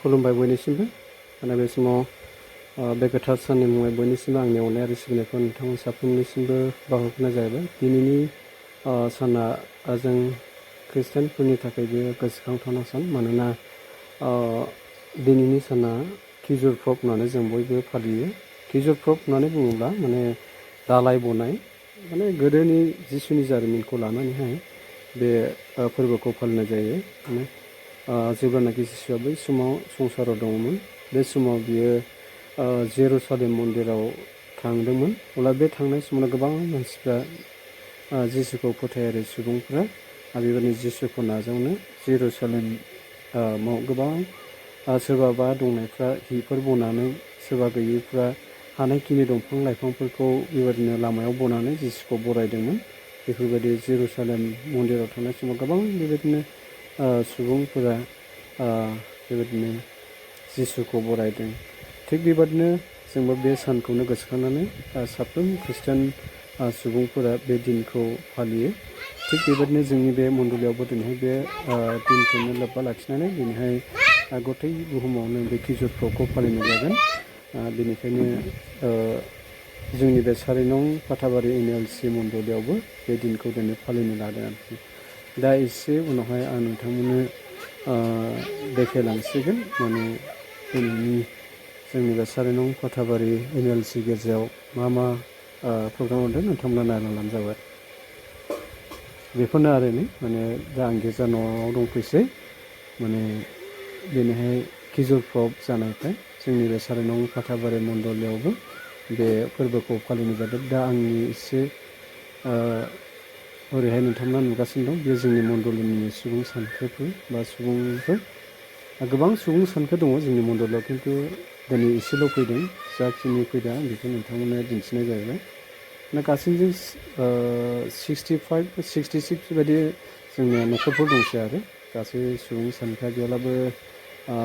खुलुमबाय बयनिसिमबो माने बे समाव बे गोथार साननि मुङै बयनिसिमबो आंनि अननाय आरो सिबिनायखौ नोंथांमोन साफ्रोमनिसिमबो बावहरनाय जाहैबाय। दिनैनि साना जों खृष्टानफोरनि थाखाय बेयो गोसोखांथावना सान, मानोना दिनैनि साना खेजुर प्रब होननानै जों बयबो फालियो। खेजुर प्रब होननानै बुङोब्ला माने दालाय बनाय, माने गोदोनि जिसुनि जारिमिनखौ लानानैहाय बे फोरबोखौ फालिनाय जायो। माने जेब्लानाखि जिसुआ बै समाव संसाराव दङमोन, बे समाव बियो जेरुसालेम मन्दिराव थांदोंमोन। अब्ला बे थांनाय समाव गोबां मानसिफ्रा जिसुखौ फोथायारि सुबुंफ्रा बेबायदिनो जिसुखौ नाजावनो जेरुसालेमाव गोबां सोरबाबा दंनायफ्रा हिफोर बनानै, सोरबा गैयैफ्रा हानायखिनि दंफां लाइफांफोरखौ बेबायदिनो लामायाव बनानै जिसुखौ बरायदोंमोन। बेफोरबायदि जेरुसालेम मन्दिराव थांनाय समाव गोबां बेबायदिनो सुबुंफोरा बेबायदिनो जिसुखौ बरायदों। थिग बेबादिनो जोंबो बे सानखौनो गोसोखांनानै साफ्रोम खृष्टान सुबुंफोरा बे दिनखौ फालियो। थिग बेबादिनो जोंनि बे मण्डलियावबो दिनैहाय बे दिनखौनो लोब्बा लाखिनानै दिनैहाय गथै बुहुमावनो बे खेजुर प्रबखौ फालिनाय जागोन। बेनिखायनो जोंनि बे 4 नं पाटाबारि NELC मण्डलियावबो बे दिनखौ दिनै फालिनो लादों आरोखि। दा एसे उनावहाय आं नोंथांमोननो देखायलांसिगोन माने दिनैनि जोंनि बे 4 नं पाटाबारि NELC गेजेराव मा प्रग्राम होदों, नोंथांमोना नायलांबानो जाबाय। बेफोरनो आरो माने दा आं गिर्जा न'आव दंफैसै, माने दिनैहाय खेजुर प्रब जानायखाय जोंनि बे 4 नं पाटाबारि मण्डलियावबो बे फोरबोखौ फालिनाय जादों। दा आंनि एसे ओरैहाय नोंथांमोना नुगासिनो दं, बे जोंनि मण्डलिनि सुबुं सानखोफोर बा सुबुंफोर। गोबां सुबुं सानखो दङ जोंनि मण्डलियाव, खिन्थु दिनै एसेल' फैदों। जाखिनि फैदों आं बेखौ नोंथांमोननो दिन्थिनाय जाहैबाय। दा गासैजों 65 66 बायदि जोंनिया न'खरफोर दंसै आरो गासै सुबुं सानखोआ गैयाब्लाबो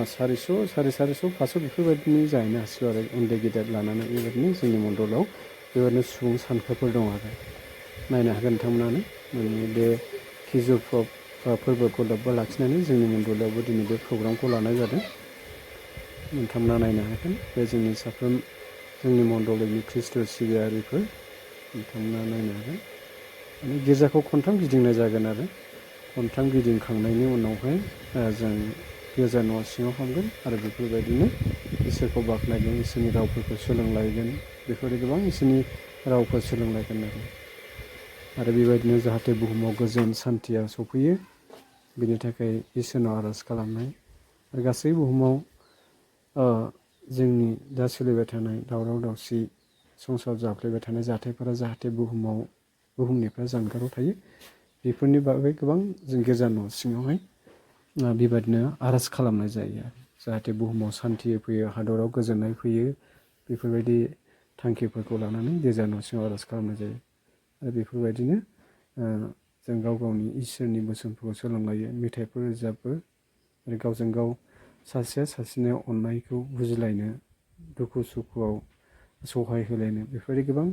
400, 450, 500 बेफोरबायदिनो जाहैनो हासिगौ आरो उन्दै गेदेर लानानै। बेबायदिनो जोंनि मण्डलाव बेबायदिनो सुबुं सानखोफोर दं आरो नायनो हागोन नोंथांमोनानो। माने बे खेजुर प्रब फोरबोखौ लोब्बा लाखिनानै जोंनि मण्डलियावबो दिनै बे प्रग्रामखौ लानाय जादों। नोंथांमोना नायनो हागोन। बे जोंनि साफ्रोम जोंनि मण्डलिनि ख्रिस्ट' सिबियारिफोर, नोंथांमोना नायनो हागोन। माने गिर्जाखौ खनथाम गिदिंनाय जागोन आरो खनथाम गिदिंखांनायनि उनावहाय जों गिर्जा न' सिङाव हाबगोन आरो बेफोरबायदिनो इसोरखौ बाख्नायगोन, इसोरनि रावफोरखौ सोलोंलायगोन। बेफोरबायदि गोबां इसोरनि रावफोर सोलोंलायगोन आरो बेबायदिनो जाहाथे बुहुमाव गोजोन सान्थिया सफैयो, बिनि थाखाय इसोरनाव आर'ज खालामनाय आरो गासै बुहुमाव जोंनि दा सोलिबाय थानाय दावराव दावसि संसार जाफ्लेबाय थानाय जाथायफोरा जाहाथे बुहुमनिफ्राय जानगाराव थायो, बेफोरनि बागै गोबां जों गिर्जा न' सिङावहाय बेबायदिनो आर'ज खालामनाय जायो आरो जाहाथे बुहुमाव सान्थि फैयो, हादराव गोजोननाय फैयो। बेफोरबायदि थांखिफोरखौ लानानै गिर्जा न' सिङाव आर'ज खालामनाय जायो। आरो बेफोरबायदिनो जों गाव गावनि इसोरनि बोसोनफोरखौ सोलोंलायो, मेथाइफोर रोजाबो आरो गावजों गाव सासेया सासेनो अननायखौ बुजिलायनो, दुखु सुखुआव सहाय होलायनो, बेफोरबायदि गोबां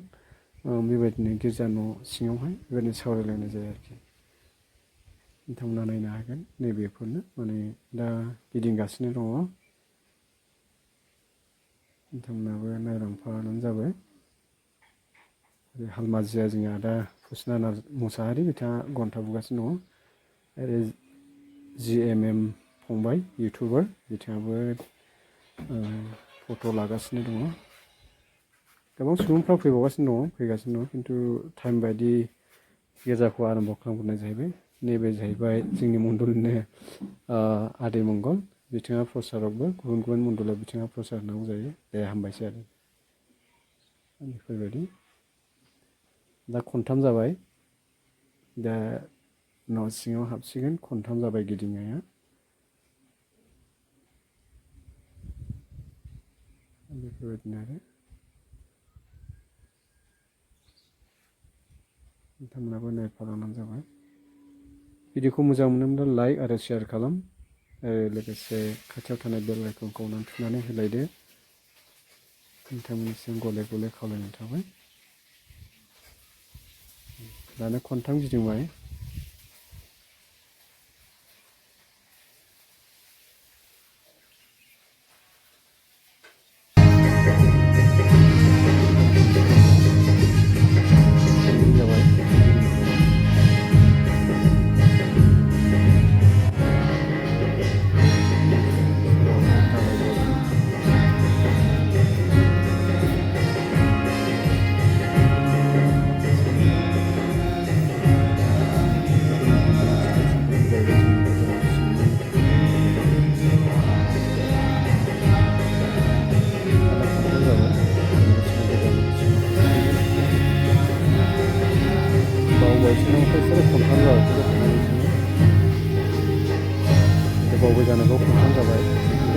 बेबायदिनो गिर्जा न' सिङावहाय बेबायदिनो सावरायलायनाय जायो आरोखि। नोंथांमोना नायनो हागोन। नैबेफोरनो माने दा गिदिंगासिनो दङ। नोंथांमोनाबो नायलांफाबानो जाबाय। आरो हालमाजिया जोंनि आदा फुसना मुसाहारि, बिथाङा घन्टा बुगासिनो दङ। आरो GMM फंबाय इउटुबार, बिथाङाबो फट' लागासिनो दङ। गोबां सुबुंफ्रा फैगासिनो दङ, खिन्थु टाइम बायदि गिर्जाखौ आरम्भ खालामग्रोनाय जाहैबाय। नैबे जाहैबाय जोंनि मण्डलिनिनो आदै मंगल, बिथाङा प्रसारकबो, गुबुन गुबुन मण्डलाव बिथाङा प्रसार होनांगौ जायो। दे हामबायसै आरो बेफोरबायदि दा खनथाम जाबाय। दा न' सिङाव हाबसिगोन, खनथाम जाबाय गिदिंनाया। बेफोरबायदिनो आरो नोंथांमोनाबो नायफालांबानो जाबाय। भिडिअखौ मोजां मोनोब्ला लाइक आरो शेयार खालाम, आरो लोगोसे खाथियाव थानाय बेल आइकनखौ थुनानै होलायदो। नोंथांमोननिसिम गले गले खावलायनाय थाबाय। दानो खनथाम गिदिंबाय।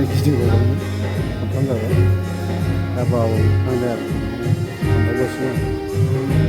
आरो गिदिंबावबायमोन खनथाम जाबाय दा बावखांबाय आरो थांबावगासिनो